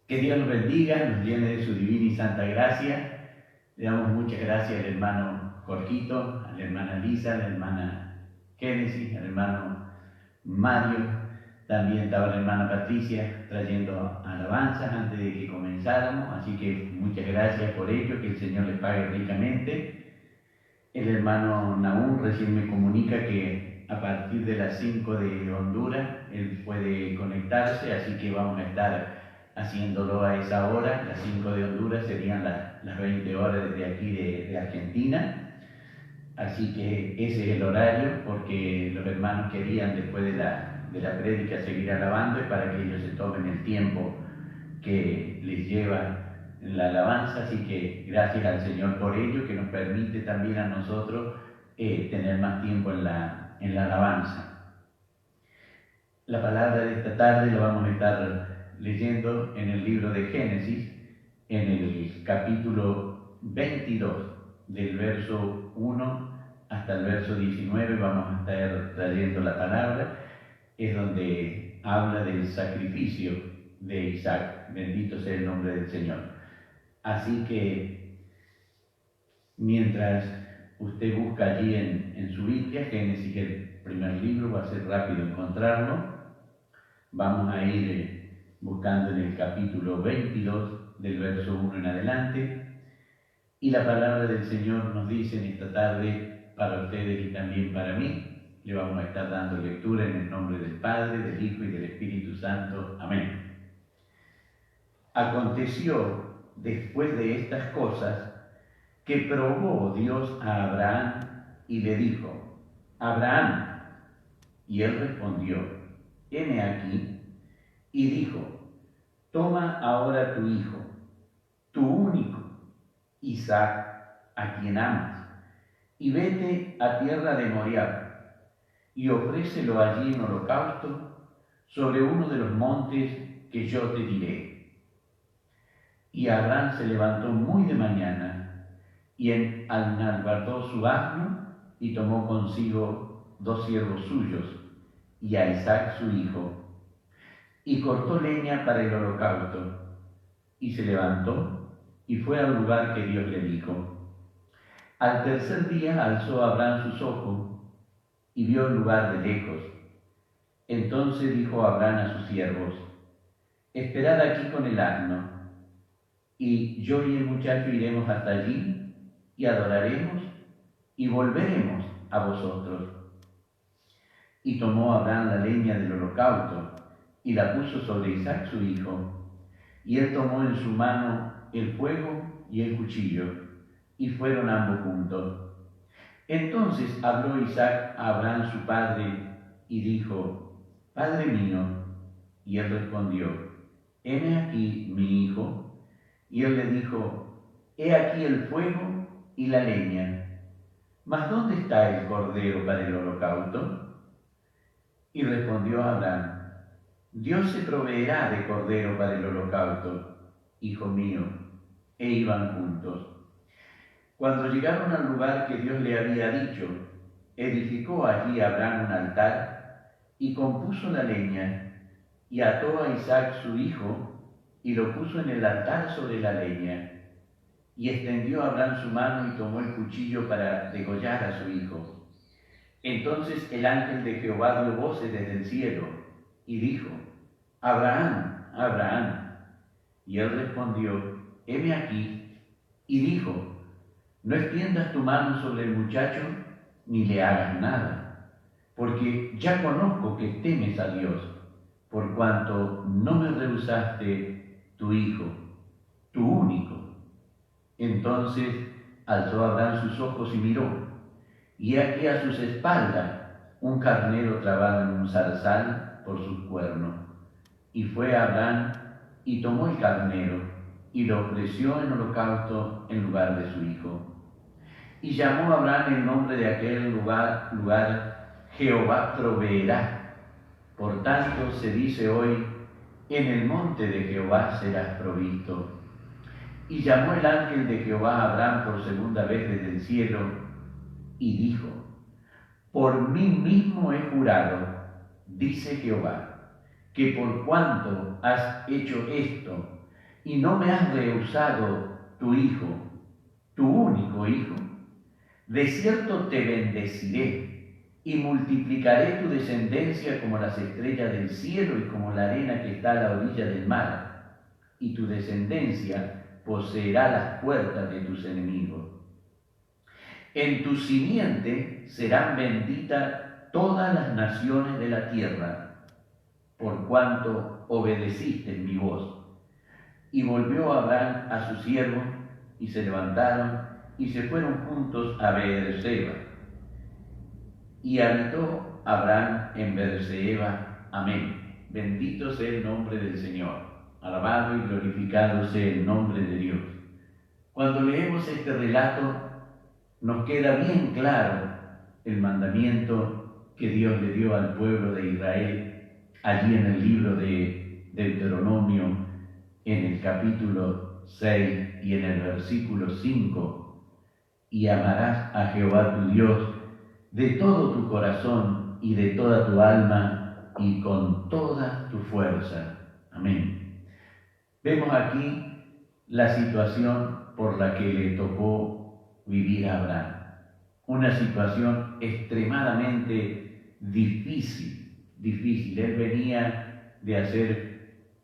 Que Dios nos bendiga, nos llene de su divina y santa gracia. Le damos muchas gracias al hermano Jorgito, a la hermana Lisa, a la hermana Génesis, al hermano Mario. También estaba la hermana Patricia trayendo alabanzas antes de que comenzáramos. Así que muchas gracias por ello, que el Señor les pague ricamente. El hermano Naúm recién me comunica que a partir de las 5 de Honduras él puede conectarse, así que vamos a estar haciéndolo a esa hora. Las 5 de Honduras serían las 20 horas desde aquí de Argentina. Así que ese es el horario, porque los hermanos querían después de la prédica seguir alabando, y para que ellos se tomen el tiempo que les lleva la alabanza. Así que gracias al Señor por ello, que nos permite también a nosotros tener más tiempo en la alabanza. La palabra de esta tarde la vamos a estar leyendo en el libro de Génesis, en el capítulo 22, del verso 1 hasta el verso 19, vamos a estar trayendo la palabra. Es donde habla del sacrificio de Isaac. Bendito sea el nombre del Señor. Así que mientras usted busca allí en su Biblia, Génesis, el primer libro, va a ser rápido encontrarlo. Vamos a ir buscando en el capítulo 22, del verso 1 en adelante. Y la palabra del Señor nos dice en esta tarde, para ustedes y también para mí. Le vamos a estar dando lectura en el nombre del Padre, del Hijo y del Espíritu Santo. Amén. Aconteció después de estas cosas que probó Dios a Abraham y le dijo: Abraham. Y él respondió: heme aquí. Y dijo: toma ahora tu hijo, tu único, Isaac, a quien amas, y vete a tierra de Moriah, y ofrécelo allí en holocausto sobre uno de los montes que yo te diré. Y Abraham se levantó muy de mañana, y enalbardó su asno, y tomó consigo 2 siervos suyos, y a Isaac su hijo, y cortó leña para el holocausto, y se levantó, y fue al lugar que Dios le dijo. Al tercer día alzó Abraham sus ojos, y vio el lugar de lejos. Entonces dijo Abraham a sus siervos: esperad aquí con el asno, y yo y el muchacho iremos hasta allí, y adoraremos, y volveremos a vosotros. Y tomó Abraham la leña del holocausto, y la puso sobre Isaac su hijo, y él tomó en su mano el fuego y el cuchillo, y fueron ambos juntos. Entonces habló Isaac a Abraham su padre, y dijo: Padre mío. Y él respondió: heme aquí, mi hijo. Y él le dijo: he aquí el fuego y la leña, mas ¿dónde está el cordero para el holocausto? Y respondió Abraham: Dios se proveerá de cordero para el holocausto, hijo mío. E iban juntos. Cuando llegaron al lugar que Dios le había dicho, edificó allí Abraham un altar, y compuso la leña, y ató a Isaac su hijo, y lo puso en el altar sobre la leña. Y extendió Abraham su mano y tomó el cuchillo para degollar a su hijo. Entonces el ángel de Jehová dio voces desde el cielo, y dijo: Abraham, Abraham. Y él respondió: heme aquí. Y dijo: no extiendas tu mano sobre el muchacho, ni le hagas nada, porque ya conozco que temes a Dios, por cuanto no me rehusaste tu hijo, tu único. Entonces alzó Abraham sus ojos y miró, y aquí a sus espaldas un carnero trabado en un zarzal por sus cuernos. Y fue Abraham y tomó el carnero, y lo ofreció en holocausto en lugar de su hijo. Y llamó a Abraham el nombre de aquel lugar Jehová proveerá. Por tanto se dice hoy: en el monte de Jehová serás provisto. Y llamó el ángel de Jehová a Abraham por segunda vez desde el cielo, y dijo: por mí mismo he jurado, dice Jehová, que por cuanto has hecho esto y no me has rehusado tu hijo, tu único hijo. De cierto te bendeciré y multiplicaré tu descendencia como las estrellas del cielo y como la arena que está a la orilla del mar, y tu descendencia poseerá las puertas de tus enemigos. En tu simiente serán benditas todas las naciones de la tierra, por cuanto obedeciste mi voz. Y volvió Abraham a su siervo, y se levantaron, y se fueron juntos a Beerseba. Y habitó Abraham en Beerseba. Amén. Bendito sea el nombre del Señor. Alabado y glorificado sea el nombre de Dios. Cuando leemos este relato, nos queda bien claro el mandamiento que Dios le dio al pueblo de Israel allí en el libro de Deuteronomio, en el capítulo 6 y en el versículo 5. Y amarás a Jehová tu Dios de todo tu corazón y de toda tu alma y con toda tu fuerza. Amén. Vemos aquí la situación por la que le tocó vivir a Abraham. Una situación extremadamente difícil. Él venía de hacer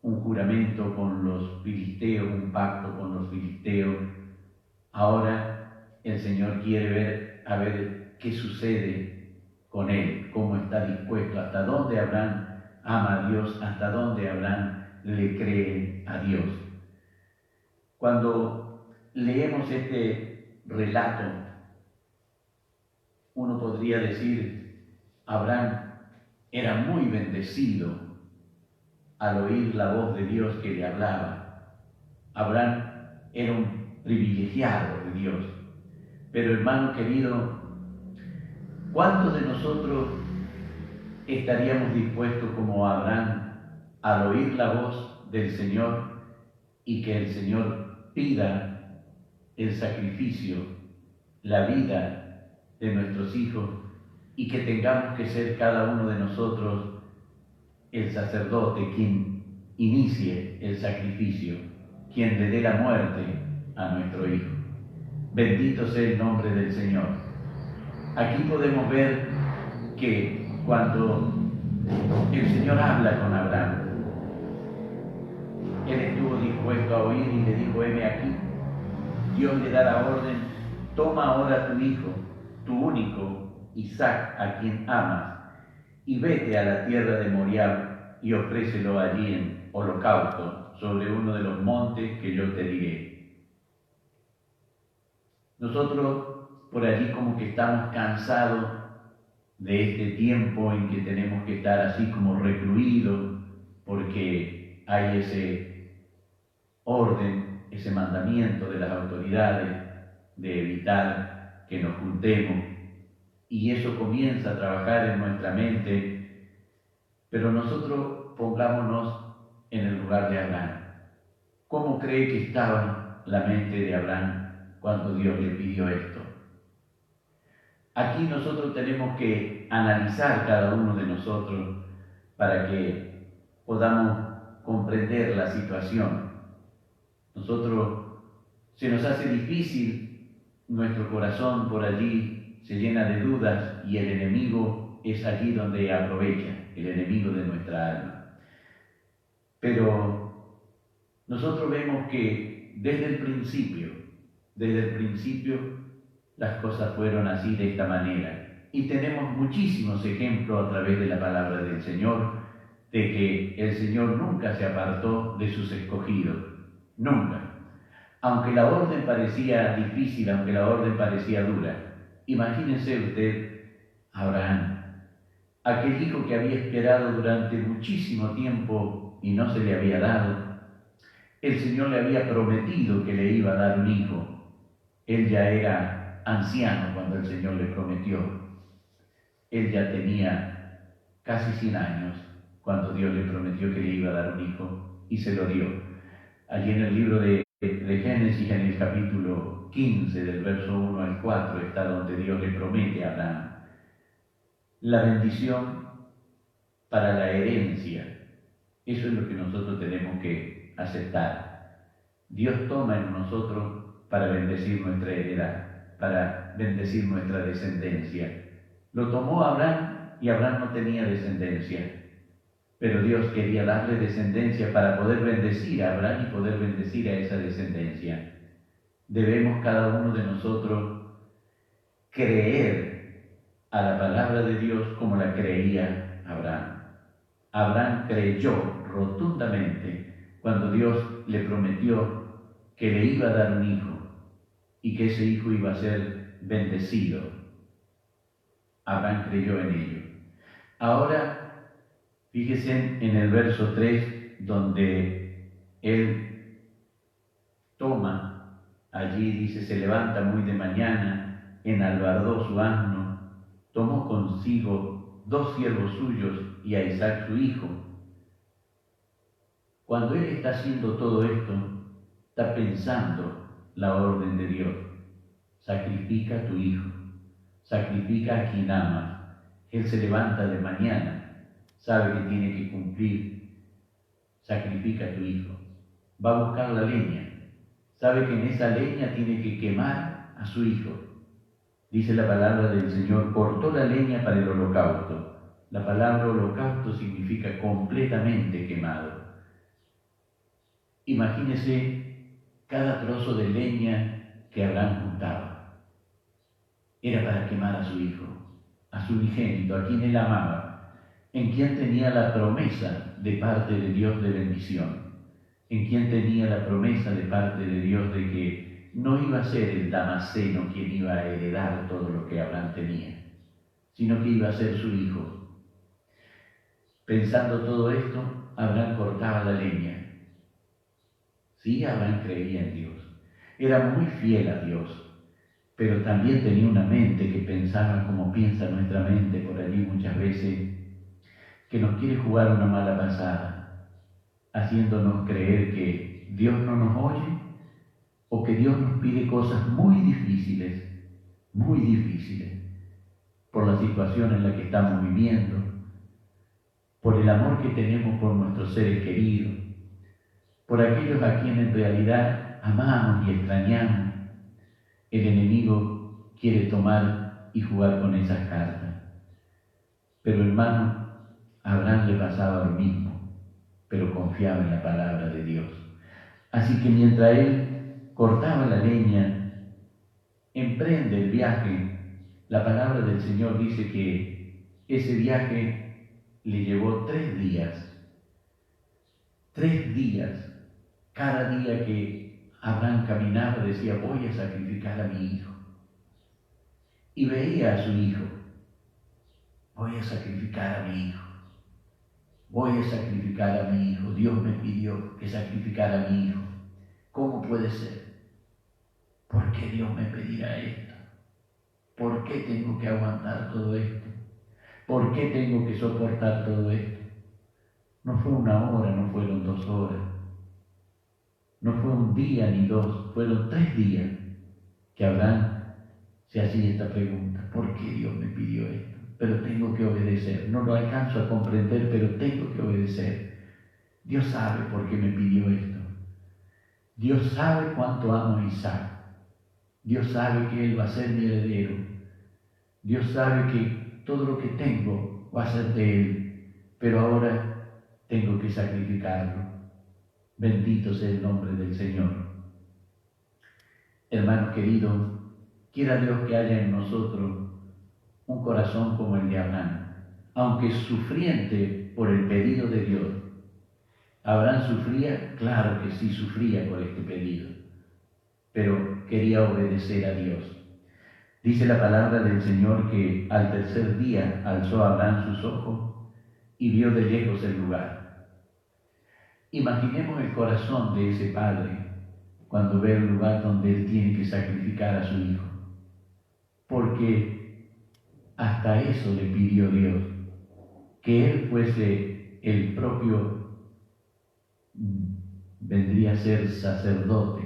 un juramento con los filisteos, un pacto con los filisteos. Ahora el Señor quiere ver qué sucede con él, cómo está dispuesto, hasta dónde Abraham ama a Dios, hasta dónde Abraham le cree a Dios. Cuando leemos este relato, uno podría decir, Abraham era muy bendecido al oír la voz de Dios que le hablaba. Abraham era un privilegiado de Dios. Pero hermano querido, ¿cuántos de nosotros estaríamos dispuestos como Abraham al oír la voz del Señor y que el Señor pida el sacrificio, la vida de nuestros hijos y que tengamos que ser cada uno de nosotros el sacerdote quien inicie el sacrificio, quien le dé la muerte a nuestro hijo? Bendito sea el nombre del Señor. Aquí podemos ver que cuando el Señor habla con Abraham, él estuvo dispuesto a oír y le dijo, heme aquí. Dios le da la orden, toma ahora tu hijo, tu único, Isaac, a quien amas, y vete a la tierra de Moriah y ofrécelo allí en holocausto sobre uno de los montes que yo te diré. Nosotros por allí como que estamos cansados de este tiempo en que tenemos que estar así como recluidos porque hay ese orden, ese mandamiento de las autoridades de evitar que nos juntemos, y eso comienza a trabajar en nuestra mente, pero nosotros pongámonos en el lugar de Abraham. ¿Cómo cree que estaba la mente de Abraham cuando Dios le pidió esto? Aquí nosotros tenemos que analizar cada uno de nosotros para que podamos comprender la situación. Se nos hace difícil, nuestro corazón por allí se llena de dudas y el enemigo es allí donde aprovecha, el enemigo de nuestra alma. Pero nosotros vemos que desde el principio, las cosas fueron así de esta manera. Y tenemos muchísimos ejemplos a través de la palabra del Señor, de que el Señor nunca se apartó de sus escogidos, nunca. Aunque la orden parecía difícil, aunque la orden parecía dura, imagínense usted a Abraham, aquel hijo que había esperado durante muchísimo tiempo y no se le había dado. El Señor le había prometido que le iba a dar un hijo. Él ya era anciano cuando el Señor le prometió. Él ya tenía casi 100 años cuando Dios le prometió que le iba a dar un hijo y se lo dio. Allí en el libro de Génesis, en el capítulo 15, del verso 1 al 4, está donde Dios le promete a Abraham la bendición para la herencia. Eso es lo que nosotros tenemos que aceptar. Dios toma en nosotros para bendecir nuestra heredad, para bendecir nuestra descendencia. Lo tomó Abraham y Abraham no tenía descendencia, pero Dios quería darle descendencia para poder bendecir a Abraham y poder bendecir a esa descendencia. Debemos cada uno de nosotros creer a la palabra de Dios como la creía Abraham. Abraham creyó rotundamente cuando Dios le prometió que le iba a dar un hijo y que ese hijo iba a ser bendecido. Abraham creyó en ello. Ahora, fíjense en el verso 3, donde él toma, allí dice, se levanta muy de mañana, enalbardó su asno, tomó consigo 2 siervos suyos y a Isaac su hijo. Cuando él está haciendo todo esto, está pensando la orden de Dios. Sacrifica a tu hijo, sacrifica a quien amas. Él se levanta de mañana, sabe que tiene que cumplir. Sacrifica a tu hijo. Va a buscar la leña, sabe que en esa leña tiene que quemar a su hijo. Dice la palabra del Señor, cortó la leña para el holocausto. La palabra holocausto significa completamente quemado. Imagínese cada trozo de leña que Abraham juntaba. Era para quemar a su hijo, a su unigénito, a quien él amaba, en quien tenía la promesa de parte de Dios de bendición, en quien tenía la promesa de parte de Dios de que no iba a ser el Damaseno quien iba a heredar todo lo que Abraham tenía, sino que iba a ser su hijo. Pensando todo esto, Abraham cortaba la leña. Sí, Abraham creía en Dios, era muy fiel a Dios, pero también tenía una mente que pensaba como piensa nuestra mente por allí muchas veces, que nos quiere jugar una mala pasada, haciéndonos creer que Dios no nos oye o que Dios nos pide cosas muy difíciles, por la situación en la que estamos viviendo, por el amor que tenemos por nuestros seres queridos, por aquellos a quienes en realidad amamos y extrañamos. El enemigo quiere tomar y jugar con esas cartas. Pero hermano, a Abraham le pasaba lo mismo, pero confiaba en la palabra de Dios. Así que mientras él cortaba la leña, emprende el viaje. La palabra del Señor dice que ese viaje le llevó 3 días. 3 días. Cada día que Abraham caminaba decía, voy a sacrificar a mi hijo. Y veía a su hijo, voy a sacrificar a mi hijo. Voy a sacrificar a mi hijo. Dios me pidió que sacrificara a mi hijo. ¿Cómo puede ser? ¿Por qué Dios me pedirá esto? ¿Por qué tengo que aguantar todo esto? ¿Por qué tengo que soportar todo esto? No fue 1 hora, no fueron 2 horas. No fue 1 día ni 2, fueron 3 días que Abraham se hacía esta pregunta. ¿Por qué Dios me pidió esto? Pero tengo que obedecer. No lo alcanzo a comprender, pero tengo que obedecer. Dios sabe por qué me pidió esto. Dios sabe cuánto amo a Isaac. Dios sabe que Él va a ser mi heredero. Dios sabe que todo lo que tengo va a ser de Él. Pero ahora tengo que sacrificarlo. Bendito sea el nombre del Señor. Hermano querido, quiera Dios que haya en nosotros un corazón como el de Abraham, aunque sufriente por el pedido de Dios. ¿Abraham sufría? Claro que sí sufría por este pedido, pero quería obedecer a Dios. Dice la palabra del Señor que al 3er día alzó Abraham sus ojos y vio de lejos el lugar. Imaginemos el corazón de ese padre cuando ve el lugar donde él tiene que sacrificar a su hijo, porque hasta eso le pidió Dios, que él fuese el propio, vendría a ser sacerdote,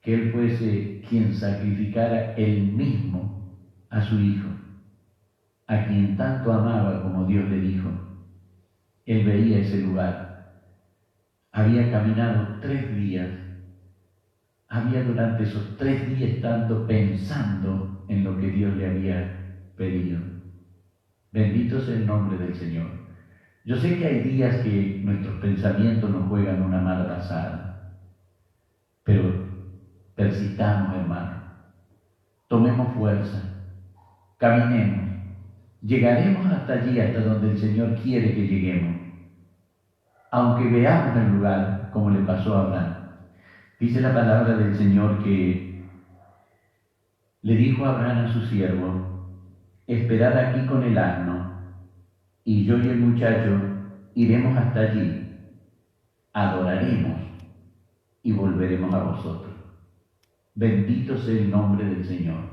que él fuese quien sacrificara él mismo a su hijo, a quien tanto amaba como Dios le dijo. Él veía ese lugar. Había caminado 3 días había durante esos 3 días estado pensando en lo que Dios le había pedido. Bendito sea el nombre del Señor. Yo sé que hay días que nuestros pensamientos nos juegan una mala pasada, pero persistamos, hermano. Tomemos fuerza, caminemos, llegaremos hasta allí, hasta donde el Señor quiere que lleguemos, aunque veamos el lugar como le pasó a Abraham. Dice la palabra del Señor que le dijo a Abraham a su siervo: esperad aquí con el asno, y yo y el muchacho iremos hasta allí, adoraremos y volveremos a vosotros. Bendito sea el nombre del Señor.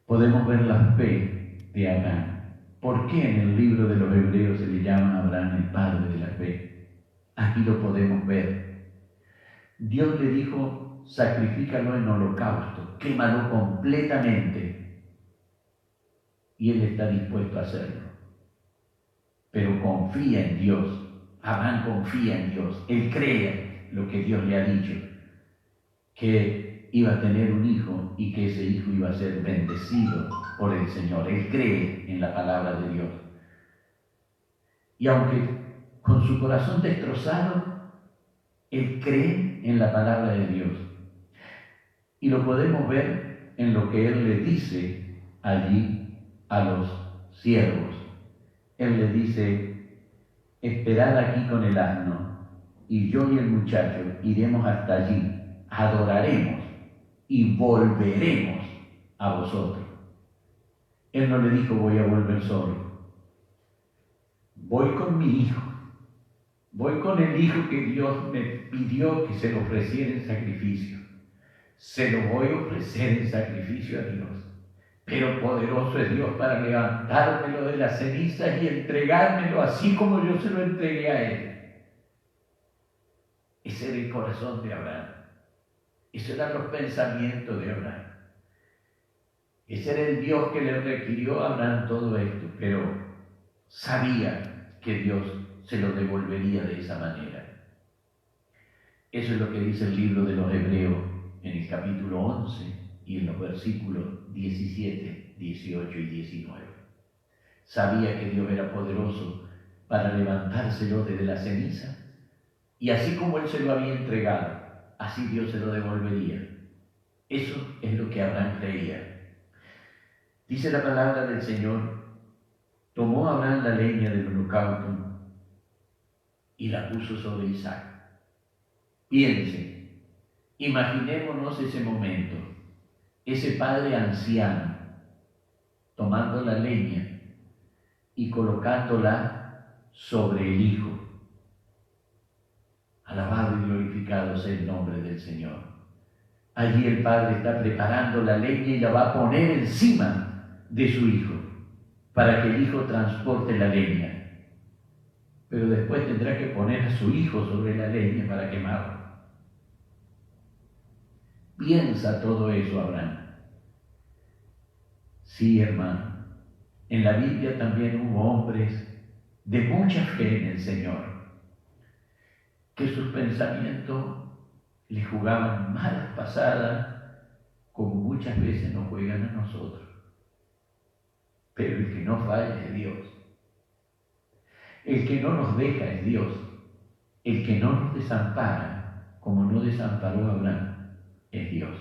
Podemos ver la fe de Abraham. ¿Por qué en el libro de los Hebreos se le llama a Abraham el padre de la fe? Aquí lo podemos ver. Dios le dijo: sacrifícalo en holocausto, quémalo completamente. Y él está dispuesto a hacerlo. Pero confía en Dios. Abraham confía en Dios. Él cree lo que Dios le ha dicho, que iba a tener un hijo y que ese hijo iba a ser bendecido por el Señor. Él cree en la palabra de Dios. Y aunque con su corazón destrozado, él cree en la palabra de Dios. Y lo podemos ver en lo que él le dice allí a los siervos. Él le dice: esperad aquí con el asno, y yo y el muchacho iremos hasta allí, adoraremos y volveremos a vosotros. Él no le dijo: voy a volver solo. Voy con mi hijo. Voy con el hijo que Dios me pidió que se lo ofreciera en sacrificio. Se lo voy a ofrecer en sacrificio a Dios. Pero poderoso es Dios para levantármelo de las cenizas y entregármelo así como yo se lo entregué a Él. Ese era el corazón de Abraham. Esos eran los pensamientos de Abraham. Ese era el Dios que le requirió a Abraham todo esto, pero sabía que Dios se lo devolvería de esa manera. Eso es lo que dice el libro de los Hebreos en el capítulo 11 y en los versículos 17, 18 y 19. Sabía que Dios era poderoso para levantárselo desde la ceniza, y así como Él se lo había entregado, así Dios se lo devolvería. Eso es lo que Abraham creía. Dice la palabra del Señor: tomó Abraham la leña del holocausto y la puso sobre Isaac. Piense, imaginémonos ese momento, ese padre anciano tomando la leña y colocándola sobre el hijo. Alabado y glorificado sea el nombre del Señor. Allí el padre está preparando la leña y la va a poner encima de su hijo para que el hijo transporte la leña. Pero después tendrá que poner a su hijo sobre la leña para quemarlo. Piensa todo eso, Abraham. Sí, hermano, en la Biblia también hubo hombres de mucha fe en el Señor, que sus pensamientos le jugaban malas pasadas, como muchas veces nos juegan a nosotros. Pero el que no falla es Dios. El que no nos deja es Dios. El que no nos desampara, como no desamparó a Abraham, es Dios.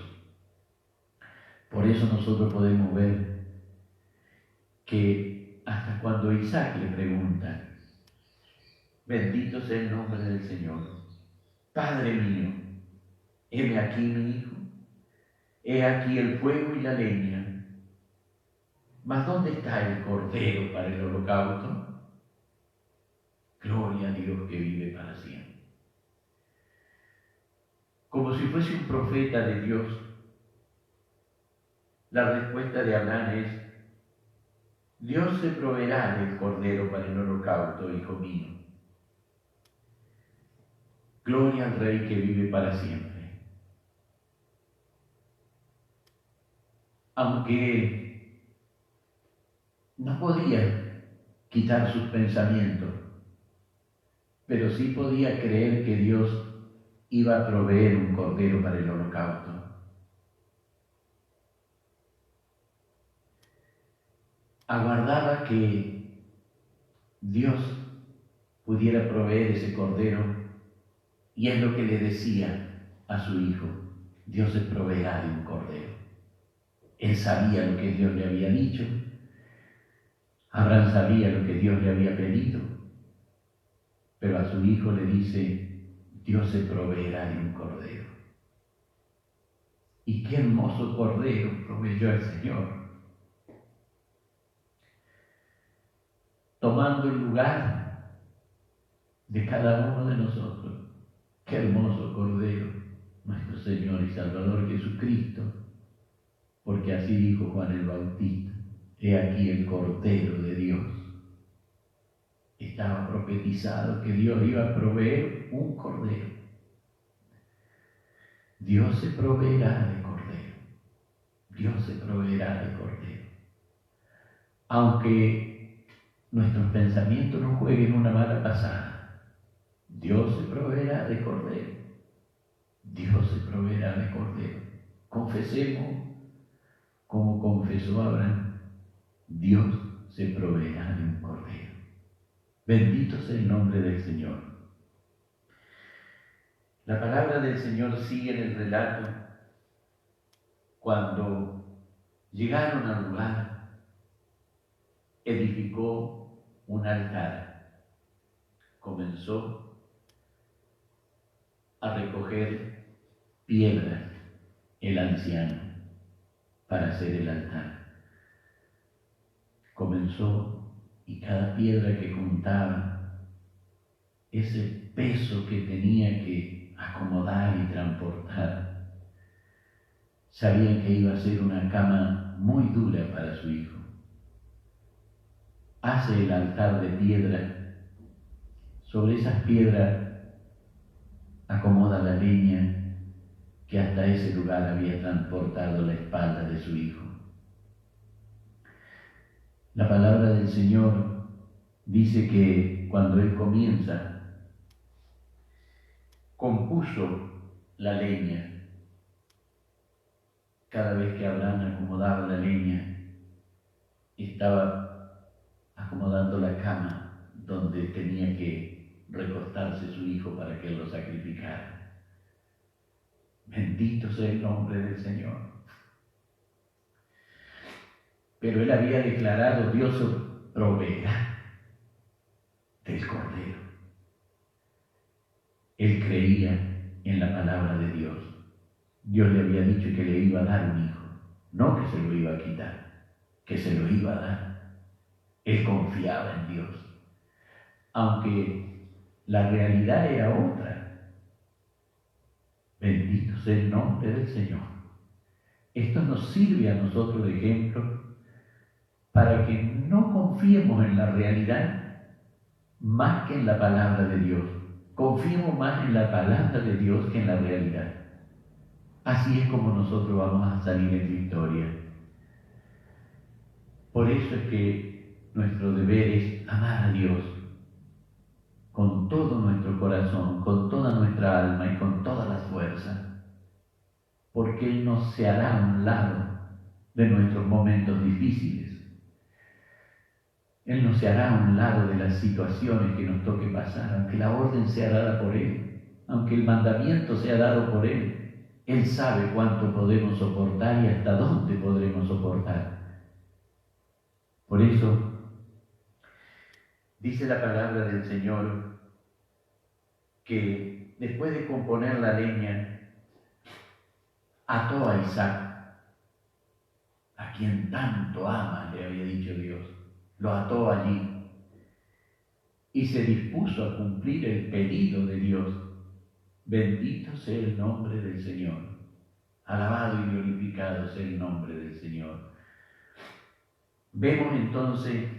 Por eso nosotros podemos ver que hasta cuando Isaac le pregunta: bendito sea el nombre del Señor, Padre mío, heme aquí mi hijo, he aquí el fuego y la leña, mas ¿dónde está el cordero para el holocausto? Gloria a Dios que vive para siempre. Como si fuese un profeta de Dios, la respuesta de Abraham es: Dios se proveerá del cordero para el holocausto, hijo mío. Gloria al Rey que vive para siempre. Aunque no podía quitar sus pensamientos, pero sí podía creer que Dios iba a proveer un cordero para el holocausto. Aguardaba que Dios pudiera proveer ese cordero, y es lo que le decía a su hijo: Dios se proveerá de un cordero. Él sabía lo que Dios le había dicho, Abraham sabía lo que Dios le había pedido, pero a su hijo le dice: Dios se proveerá de un cordero. Y qué hermoso cordero proveyó el Señor, tomando el lugar de cada uno de nosotros. Qué hermoso cordero, nuestro Señor y Salvador Jesucristo, porque así dijo Juan el Bautista: he aquí el Cordero de Dios. Estaba profetizado que Dios iba a proveer un cordero. Dios se proveerá de cordero. Dios se proveerá de cordero. Aunque nuestros pensamientos nos jueguen una mala pasada, Dios se proveerá de cordero. Dios se proveerá de cordero. Confesemos como confesó Abraham: Dios se proveerá de un cordero. Bendito sea el nombre del Señor. La palabra del Señor sigue en el relato. Cuando llegaron al lugar, edificó un altar. Comenzó a recoger piedras el anciano para hacer el altar. Comenzó, y cada piedra que juntaba, ese peso que tenía que acomodar y transportar, sabían que iba a ser una cama muy dura para su hijo. Hace el altar de piedra. Sobre esas piedras acomoda la leña que hasta ese lugar había transportado la espalda de su hijo. La palabra del Señor dice que cuando él comienza, compuso la leña. Cada vez que Abraham acomodaba la leña, estaba acomodando la cama donde tenía que recostarse su hijo para que él lo sacrificara. Bendito sea el nombre del Señor. Pero él había declarado: Dios proveerá del cordero. Él creía en la palabra de Dios. Dios le había dicho que le iba a dar un hijo, no que se lo iba a quitar, que se lo iba a dar. Él confiaba en Dios, aunque la realidad era otra. Bendito sea el nombre del Señor. Esto nos sirve a nosotros de ejemplo para que no confiemos en la realidad más que en la palabra de Dios. Confiemos más en la palabra de Dios que en la realidad. Así es como nosotros vamos a salir en victoria. Por eso es que nuestro deber es amar a Dios con todo nuestro corazón, con toda nuestra alma y con todas las fuerzas, porque Él no se hará a un lado de nuestros momentos difíciles. Él no se hará a un lado de las situaciones que nos toque pasar, aunque la orden sea dada por Él, aunque el mandamiento sea dado por Él. Él sabe cuánto podemos soportar y hasta dónde podremos soportar. Por eso, dice la palabra del Señor que después de componer la leña, ató a Isaac, a quien tanto ama, le había dicho Dios. Lo ató allí y se dispuso a cumplir el pedido de Dios. Bendito sea el nombre del Señor. Alabado y glorificado sea el nombre del Señor. Vemos entonces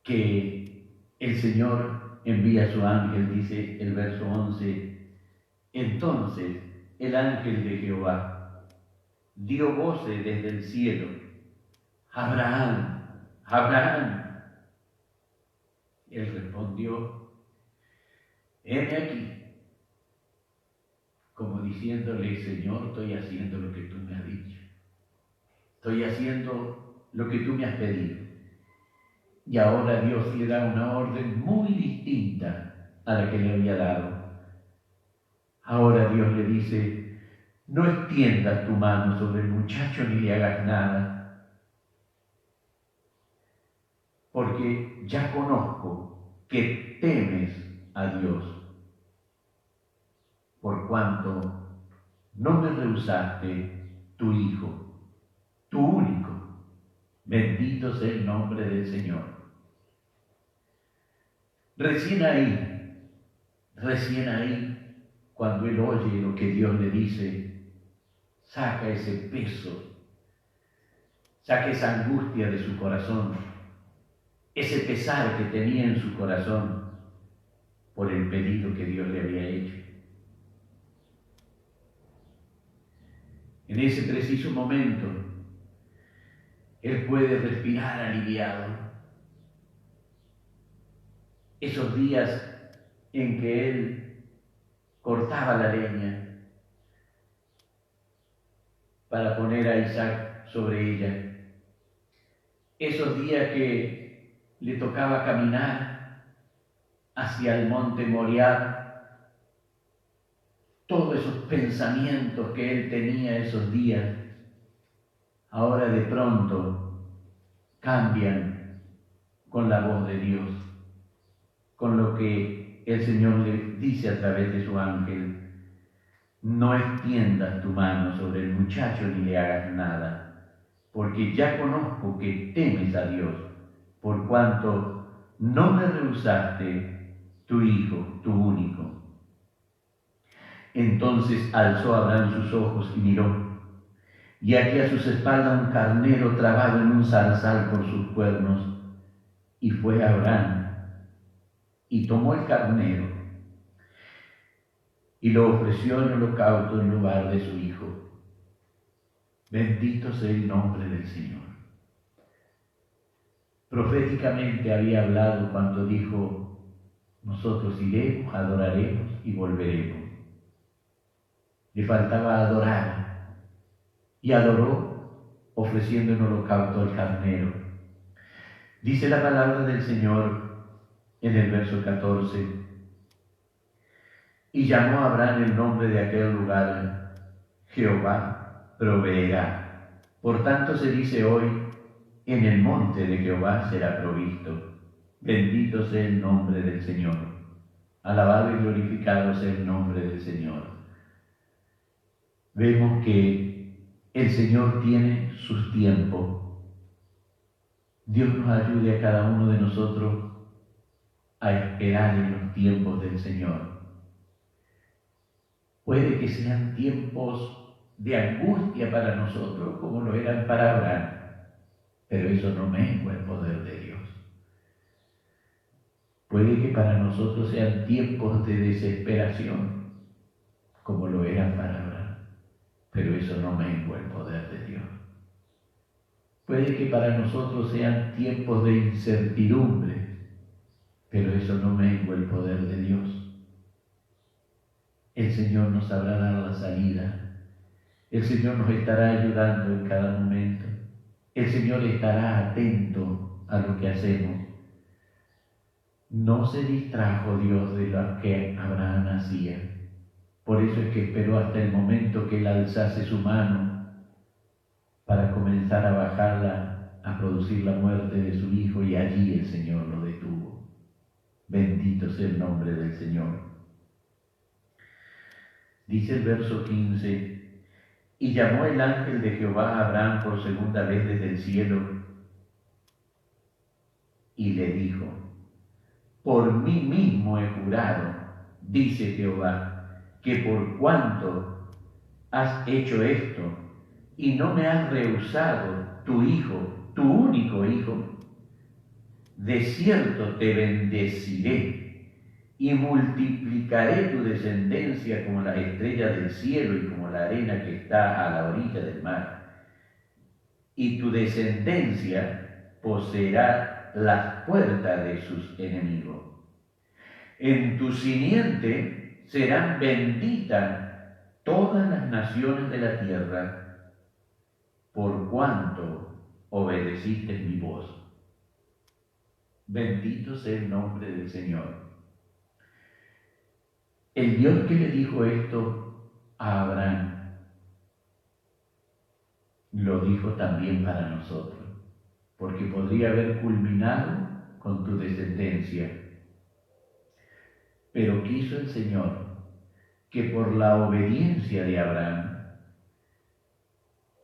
que el Señor envía a su ángel, dice el verso 11. Entonces el ángel de Jehová dio voces desde el cielo: Abraham, Abraham. Él respondió: heme aquí, como diciéndole, Señor, estoy haciendo lo que tú me has dicho, estoy haciendo lo que tú me has pedido. Y ahora Dios le da una orden muy distinta a la que le había dado. Ahora Dios le dice, no extiendas tu mano sobre el muchacho ni le hagas nada, porque ya conozco que temes a Dios, por cuanto no me rehusaste tu hijo, tu único. Bendito sea el nombre del Señor. Recién ahí, cuando él oye lo que Dios le dice, saca ese peso, saca esa angustia de su corazón, ese pesar que tenía en su corazón por el pedido que Dios le había hecho. En ese preciso momento, él puede respirar aliviado. Esos días en que él cortaba la leña para poner a Isaac sobre ella, esos días que le tocaba caminar hacia el monte Moriah, todos esos pensamientos que él tenía esos días, ahora de pronto cambian con la voz de Dios, con lo que el Señor le dice a través de su ángel. No extiendas tu mano sobre el muchacho ni le hagas nada, porque ya conozco que temes a Dios, por cuanto no me rehusaste tu hijo, tu único. Entonces alzó Abraham sus ojos y miró, y aquí a sus espaldas un carnero trabado en un zarzal por sus cuernos, y fue Abraham y tomó el carnero y lo ofreció en holocausto en lugar de su hijo. Bendito sea el nombre del Señor. Proféticamente había hablado cuando dijo, nosotros iremos, adoraremos y volveremos. Le faltaba adorar, y adoró ofreciendo en holocausto al carnero. Dice la palabra del Señor en el verso 14, y llamó a Abraham el nombre de aquel lugar, Jehová proveerá. Por tanto se dice hoy, en el monte de Jehová será provisto. Bendito sea el nombre del Señor. Alabado y glorificado sea el nombre del Señor. Vemos que el Señor tiene sus tiempos. Dios nos ayude a cada uno de nosotros a esperar en los tiempos del Señor. Puede que sean tiempos de angustia para nosotros, como lo eran para Abraham, pero eso no mengua el poder de Dios. Puede que para nosotros sean tiempos de desesperación, como lo eran para Abraham, pero eso no mengua el poder de Dios. Puede que para nosotros sean tiempos de incertidumbre, pero eso no mengua el poder de Dios. El Señor nos sabrá dar la salida. El Señor nos estará ayudando en cada momento. El Señor estará atento a lo que hacemos. No se distrajo Dios de lo que Abraham hacía. Por eso es que esperó hasta el momento que él alzase su mano para comenzar a bajarla, a producir la muerte de su hijo, y allí el Señor lo detuvo. Bendito sea el nombre del Señor. Dice el verso 15, y llamó el ángel de Jehová a Abraham por segunda vez desde el cielo, y le dijo, por mí mismo he jurado, dice Jehová, que por cuanto has hecho esto, y no me has rehusado tu hijo, tu único hijo, de cierto te bendeciré, y multiplicaré tu descendencia como las estrellas del cielo y como la arena que está a la orilla del mar. Y tu descendencia poseerá las puertas de sus enemigos. En tu simiente serán benditas todas las naciones de la tierra, por cuanto obedeciste mi voz. Bendito sea el nombre del Señor. El Dios que le dijo esto a Abraham, lo dijo también para nosotros, porque podría haber culminado con tu descendencia. Pero quiso el Señor que por la obediencia de Abraham,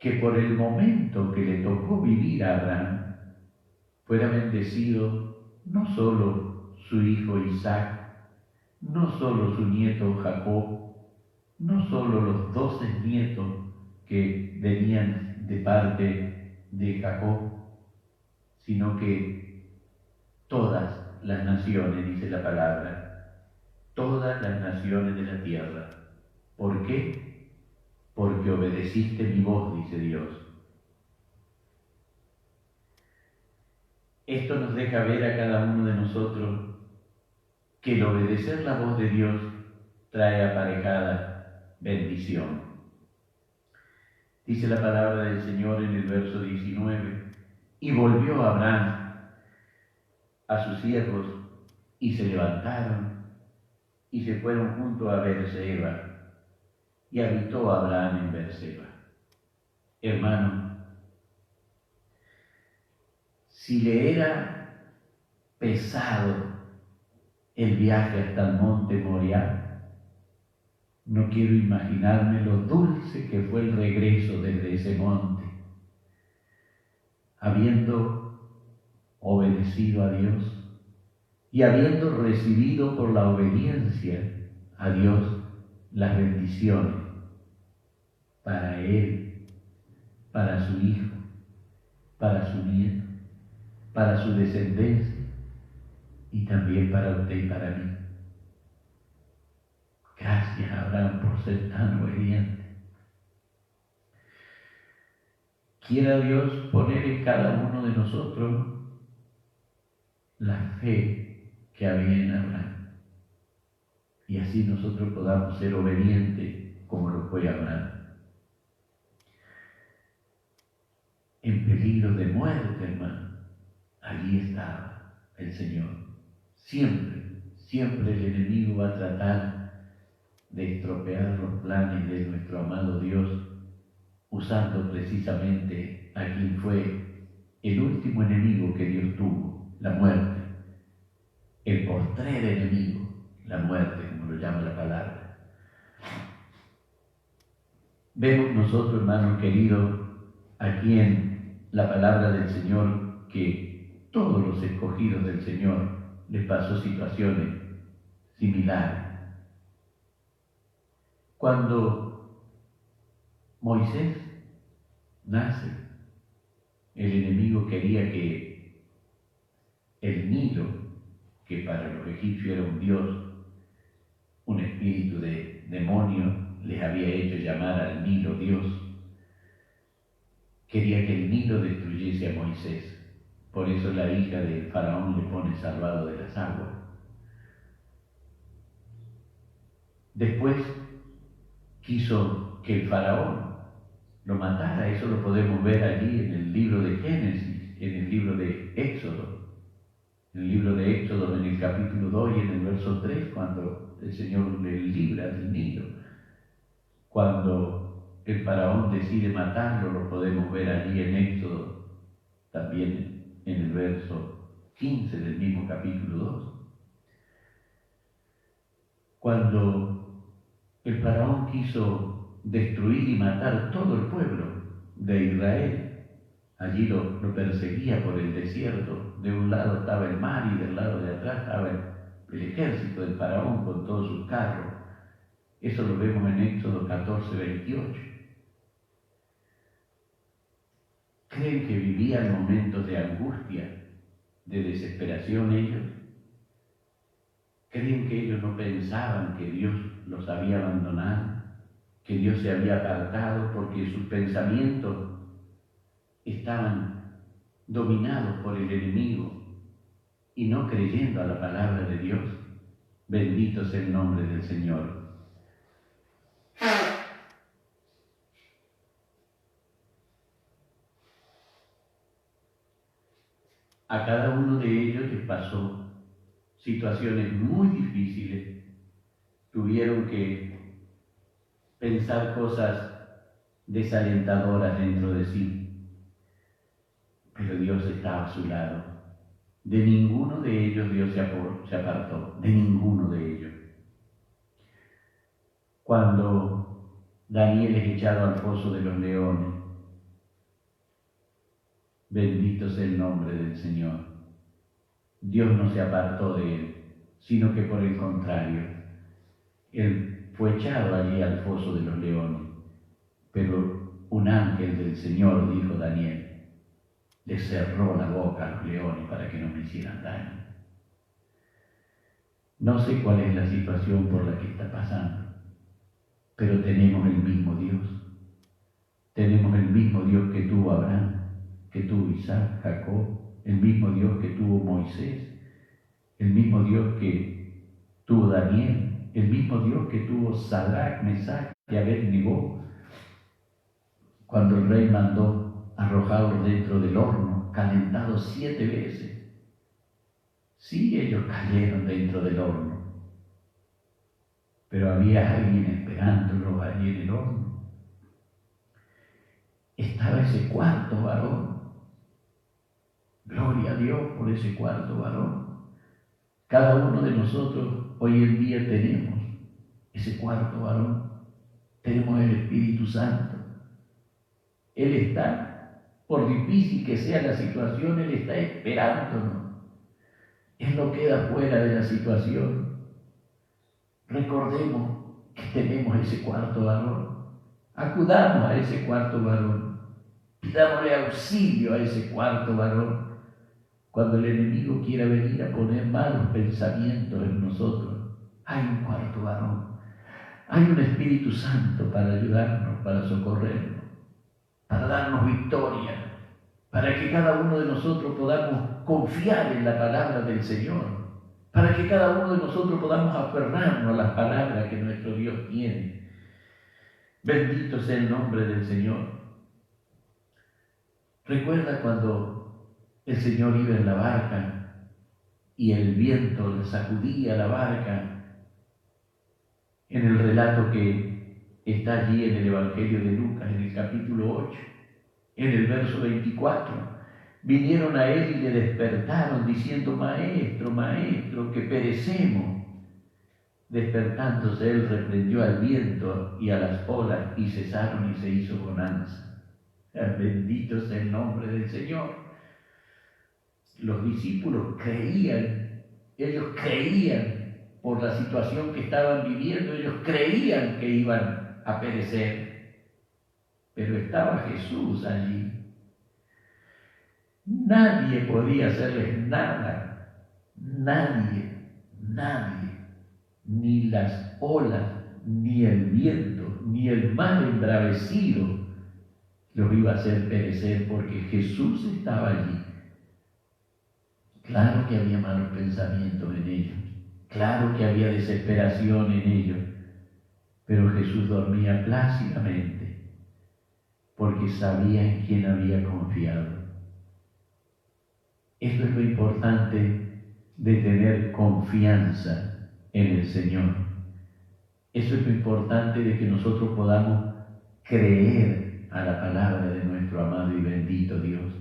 que por el momento que le tocó vivir a Abraham, fuera bendecido no solo su hijo Isaac, no solo su nieto Jacob, no solo los 12 nietos que venían de parte de Jacob, sino que todas las naciones, dice la palabra, todas las naciones de la tierra. ¿Por qué? Porque obedeciste mi voz, dice Dios. Esto nos deja ver a cada uno de nosotros que el obedecer la voz de Dios trae aparejada bendición. Dice la palabra del Señor en el verso 19, y volvió Abraham a sus siervos y se levantaron y se fueron junto a Beerseba, y habitó Abraham en Beerseba. Hermano, si le era pesado el viaje hasta el monte Moriah, no quiero imaginarme lo dulce que fue el regreso desde ese monte, habiendo obedecido a Dios y habiendo recibido por la obediencia a Dios las bendiciones para él, para su hijo, para su nieto, para su descendencia y también para usted y para mí. Gracias, Abraham, por ser tan obediente. Quiera Dios poner en cada uno de nosotros la fe que había en Abraham, y así nosotros podamos ser obedientes como lo fue Abraham. En peligro de muerte, hermano, allí estaba el Señor. Siempre, siempre el enemigo va a tratar de estropear los planes de nuestro amado Dios, usando precisamente a quien fue el último enemigo que Dios tuvo, la muerte. El postrer enemigo, la muerte, como lo llama la palabra. Vemos nosotros, hermanos queridos, aquí en la palabra del Señor, que todos los escogidos del Señor les pasó situaciones similares. Cuando Moisés nace, el enemigo quería que el Nilo, que para los egipcios era un dios, un espíritu de demonio, les había hecho llamar al Nilo Dios. Quería que el Nilo destruyese a Moisés. Por eso la hija del faraón le pone salvado de las aguas. Después quiso que el faraón lo matara. Eso lo podemos ver allí en el libro de Génesis, en el libro de Éxodo. En el libro de Éxodo, en el capítulo 2 y en el verso 3, cuando el Señor le libra del Nilo. Cuando el faraón decide matarlo, lo podemos ver allí en Éxodo, también en el verso 15 del mismo capítulo 2. Cuando el faraón quiso destruir y matar todo el pueblo de Israel, allí lo perseguía por el desierto. De un lado estaba el mar y del lado de atrás estaba el ejército del faraón con todos sus carros. Eso lo vemos en Éxodo 14, 28. ¿Creen que vivían momentos de angustia, de desesperación ellos? ¿Creen que ellos no pensaban que Dios los había abandonado, que Dios se había apartado porque sus pensamientos estaban dominados por el enemigo y no creyendo a la palabra de Dios? Bendito sea el nombre del Señor. A cada uno de ellos les pasó situaciones muy difíciles. Tuvieron que pensar cosas desalentadoras dentro de sí. Pero Dios estaba a su lado. De ninguno de ellos Dios se apartó, de ninguno de ellos. Cuando Daniel es echado al foso de los leones, bendito sea el nombre del Señor. Dios no se apartó de él, sino que por el contrario, él fue echado allí al foso de los leones. Pero un ángel del Señor, dijo Daniel, le cerró la boca a los leones para que no me hicieran daño. No sé cuál es la situación por la que está pasando, pero tenemos el mismo Dios. Tenemos el mismo Dios que tuvo Abraham, que tuvo Isaac, Jacob, el mismo Dios que tuvo Moisés, el mismo Dios que tuvo Daniel, el mismo Dios que tuvo Sadrach, Mesach y Abednego, cuando el rey mandó arrojarlos dentro del horno, calentados 7 veces. Sí, ellos cayeron dentro del horno, pero había alguien esperándolos allí en el horno. Estaba ese cuarto varón. Gloria a Dios por ese cuarto varón. Cada uno de nosotros hoy en día tenemos ese cuarto varón. Tenemos el Espíritu Santo. Él está, por difícil que sea la situación, Él está esperándonos. Él no queda fuera de la situación. Recordemos que tenemos ese cuarto varón. Acudamos a ese cuarto varón. Pidámosle auxilio a ese cuarto varón. Cuando el enemigo quiera venir a poner malos pensamientos en nosotros, hay un cuarto varón. Hay un Espíritu Santo para ayudarnos, para socorrernos, para darnos victoria, para que cada uno de nosotros podamos confiar en la palabra del Señor, para que cada uno de nosotros podamos aferrarnos a las palabras que nuestro Dios tiene. Bendito sea el nombre del Señor. Recuerda cuando el Señor iba en la barca y el viento le sacudía la barca, en el relato que está allí en el Evangelio de Lucas, en el capítulo 8, en el verso 24, vinieron a él y le despertaron diciendo: Maestro, Maestro, que perecemos. Despertándose él reprendió al viento y a las olas y cesaron y se hizo bonanza. Bendito sea el nombre del Señor. Los discípulos creían, ellos creían por la situación que estaban viviendo, ellos creían que iban a perecer, pero estaba Jesús allí. Nadie podía hacerles nada, nadie, ni las olas, ni el viento, ni el mar embravecido los iba a hacer perecer porque Jesús estaba allí. Claro que había malos pensamientos en ellos, claro que había desesperación en ellos, pero Jesús dormía plácidamente porque sabía en quién había confiado. Esto es lo importante de tener confianza en el Señor. Eso es lo importante de que nosotros podamos creer a la palabra de nuestro amado y bendito Dios.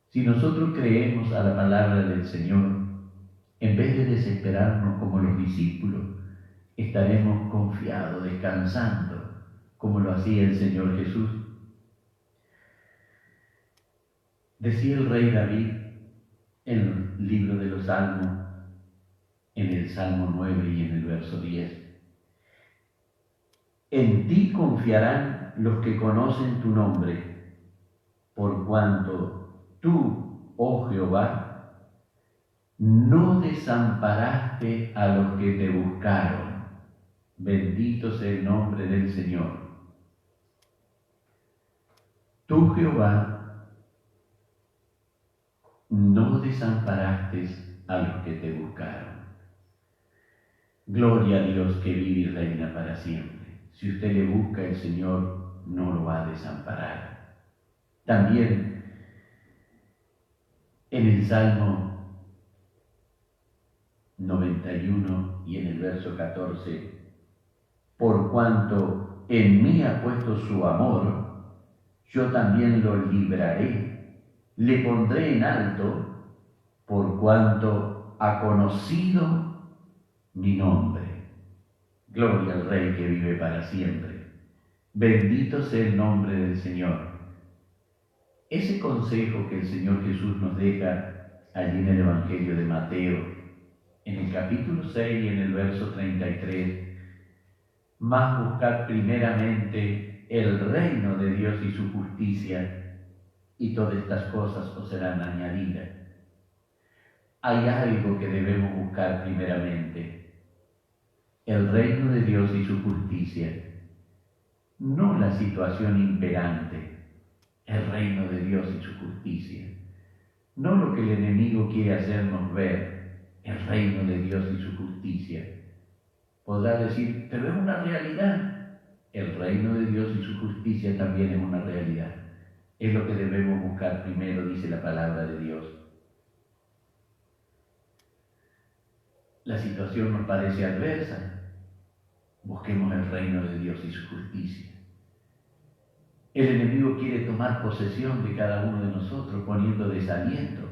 Si nosotros creemos a la palabra del Señor, en vez de desesperarnos como los discípulos, estaremos confiados, descansando, como lo hacía el Señor Jesús. Decía el rey David en el libro de los Salmos, en el Salmo 9 y en el verso 10, en ti confiarán los que conocen tu nombre, por cuanto tú, oh Jehová, no desamparaste a los que te buscaron. Bendito sea el nombre del Señor. Tú, Jehová, no desamparaste a los que te buscaron. Gloria a Dios que vive y reina para siempre. Si usted le busca, el Señor no lo va a desamparar. También en el Salmo 91 y en el verso 14, por cuanto en mí ha puesto su amor, yo también lo libraré, le pondré en alto, por cuanto ha conocido mi nombre. Gloria al Rey que vive para siempre. Bendito sea el nombre del Señor. Ese consejo que el Señor Jesús nos deja allí en el Evangelio de Mateo, en el capítulo 6 y en el verso 33, más buscad primeramente el reino de Dios y su justicia, y todas estas cosas os serán añadidas. Hay algo que debemos buscar primeramente: el reino de Dios y su justicia, no la situación imperante, el reino de Dios y su justicia, no lo que el enemigo quiere hacernos ver, el reino de Dios y su justicia. Podrá decir, pero es una realidad. El reino de Dios y su justicia también es una realidad. Es lo que debemos buscar primero, dice la palabra de Dios. La situación nos parece adversa. Busquemos el reino de Dios y su justicia. El enemigo quiere tomar posesión de cada uno de nosotros poniendo desaliento.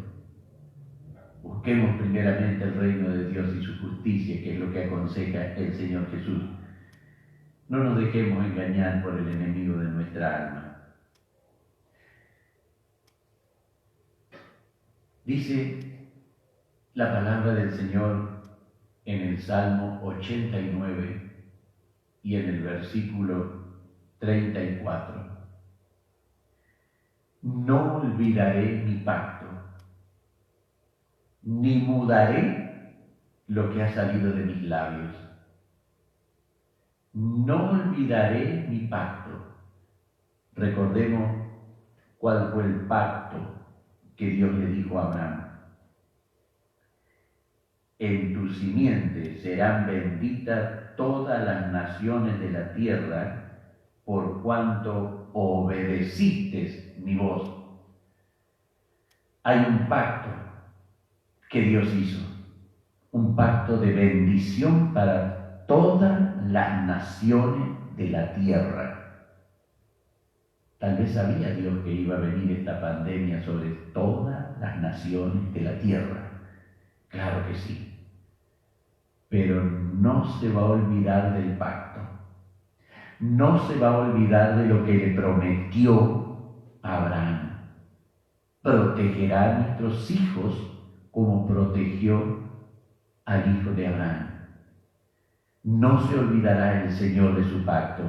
Busquemos primeramente el reino de Dios y su justicia, que es lo que aconseja el Señor Jesús. No nos dejemos engañar por el enemigo de nuestra alma. Dice la palabra del Señor en el Salmo 89 y en el versículo 34. No olvidaré mi pacto, ni mudaré lo que ha salido de mis labios. No olvidaré mi pacto. Recordemos cuál fue el pacto que Dios le dijo a Abraham. En tu simiente serán benditas todas las naciones de la tierra, por cuanto obedeciste mi voz. Hay un pacto que Dios hizo, un pacto de bendición para todas las naciones de la tierra. Tal vez sabía Dios que iba a venir esta pandemia sobre todas las naciones de la tierra. Claro que sí. Pero no se va a olvidar del pacto. No se va a olvidar de lo que le prometió a Abraham. Protegerá a nuestros hijos como protegió al hijo de Abraham. No se olvidará el Señor de su pacto.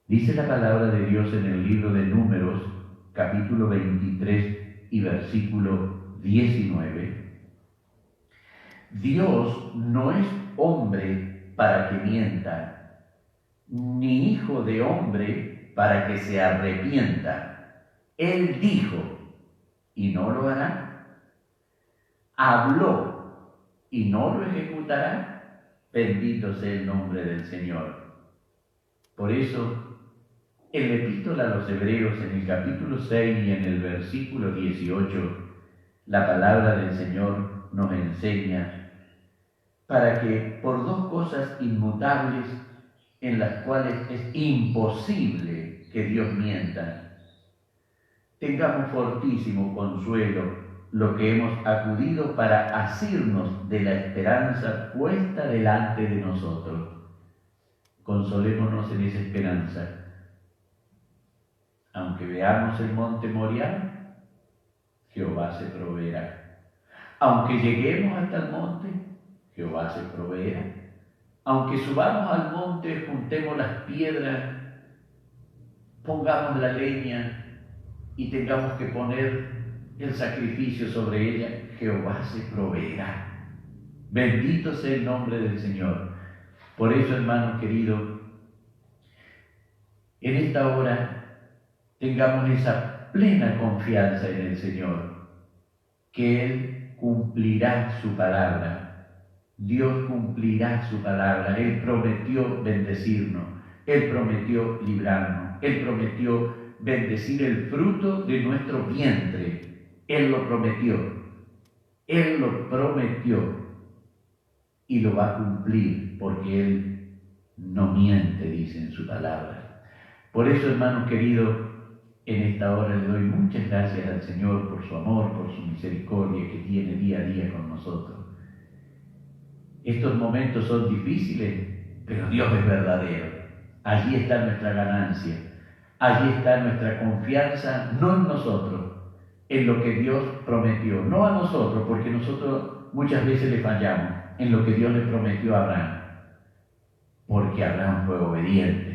Dice la palabra de Dios en el libro de Números, capítulo 23 y versículo 19. Dios no es hombre para que mienta, ni hijo de hombre para que se arrepienta. Él dijo, y no lo hará. Habló, y no lo ejecutará. Bendito sea el nombre del Señor. Por eso, en la epístola a los Hebreos, en el capítulo 6 y en el versículo 18, la palabra del Señor nos enseña para que por dos cosas inmutables en las cuales es imposible que Dios mienta, tengamos fortísimo consuelo lo que hemos acudido para asirnos de la esperanza puesta delante de nosotros. Consolémonos en esa esperanza. Aunque veamos el monte Moriah, Jehová se proveerá. Aunque lleguemos hasta el monte, Jehová se proveerá. Aunque subamos al monte, juntemos las piedras, pongamos la leña y tengamos que poner el sacrificio sobre ella, Jehová se proveerá. Bendito sea el nombre del Señor. Por eso, hermanos queridos, en esta hora tengamos esa plena confianza en el Señor, que Él cumplirá su palabra. Dios cumplirá su palabra. Él prometió bendecirnos, Él prometió librarnos, Él prometió bendecir el fruto de nuestro vientre. Él lo prometió, Él lo prometió y lo va a cumplir porque Él no miente, dice en su palabra. Por eso, hermanos queridos, en esta hora le doy muchas gracias al Señor por su amor, por su misericordia que tiene día a día con nosotros. Estos momentos son difíciles, pero Dios es verdadero. Allí está nuestra ganancia, allí está nuestra confianza, no en nosotros, en lo que Dios prometió, no a nosotros, porque nosotros muchas veces le fallamos, en lo que Dios le prometió a Abraham, porque Abraham fue obediente.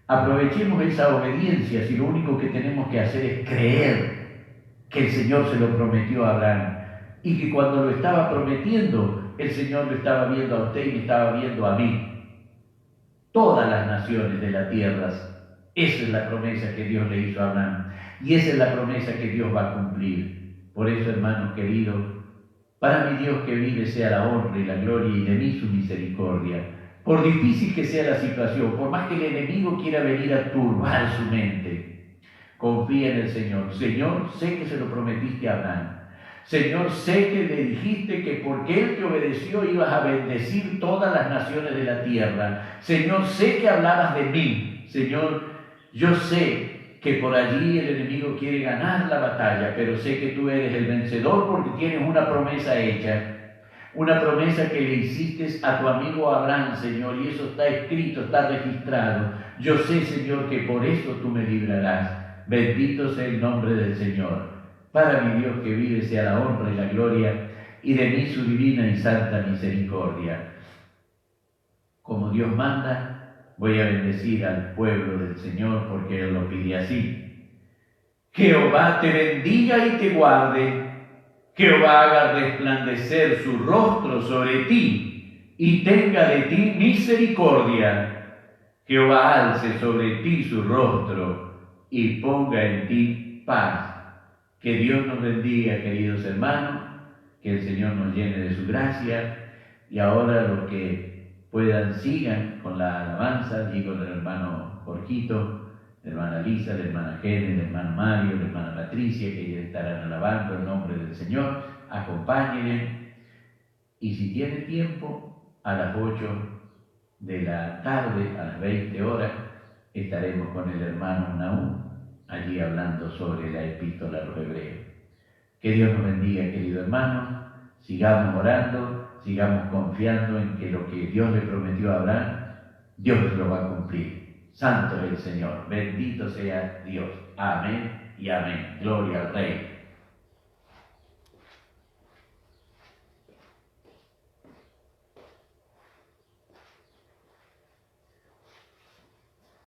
Aprovechemos esa obediencia si lo único que tenemos que hacer es creer que el Señor se lo prometió a Abraham y que cuando lo estaba prometiendo, el Señor lo estaba viendo a usted y me estaba viendo a mí. Todas las naciones de la tierra, esa es la promesa que Dios le hizo a Abraham y esa es la promesa que Dios va a cumplir. Por eso, hermanos queridos, para mi Dios que vive sea la honra y la gloria y de mí su misericordia. Por difícil que sea la situación, por más que el enemigo quiera venir a turbar su mente, confía en el Señor. Señor, sé que se lo prometiste a Abraham. Señor, sé que le dijiste que porque Él te obedeció ibas a bendecir todas las naciones de la tierra. Señor, sé que hablabas de mí. Señor, yo sé que por allí el enemigo quiere ganar la batalla, pero sé que tú eres el vencedor porque tienes una promesa hecha. Una promesa que le hiciste a tu amigo Abraham, Señor, y eso está escrito, está registrado. Yo sé, Señor, que por eso tú me librarás. Bendito sea el nombre del Señor. Para mi Dios que vive sea la honra y la gloria, y de mí su divina y santa misericordia. Como Dios manda, voy a bendecir al pueblo del Señor, porque Él lo pide así. Jehová te bendiga y te guarde. Jehová haga resplandecer su rostro sobre ti y tenga de ti misericordia. Jehová alce sobre ti su rostro y ponga en ti paz. Que Dios nos bendiga, queridos hermanos, que el Señor nos llene de su gracia. Y ahora los que puedan sigan con la alabanza, digo del hermano Jorgito, la hermana Lisa, la hermana Helen, el hermano Mario, la hermana Patricia, que estarán alabando el nombre del Señor. Acompáñenle. Y si tiene tiempo, a las 8 de la tarde, a las 20 horas, estaremos con el hermano Nahum, allí hablando sobre la epístola a los hebreos. Que Dios nos bendiga, querido hermano. Sigamos orando, sigamos confiando en que lo que Dios le prometió a Abraham, Dios lo va a cumplir. Santo es el Señor, bendito sea Dios. Amén y amén. Gloria al Rey.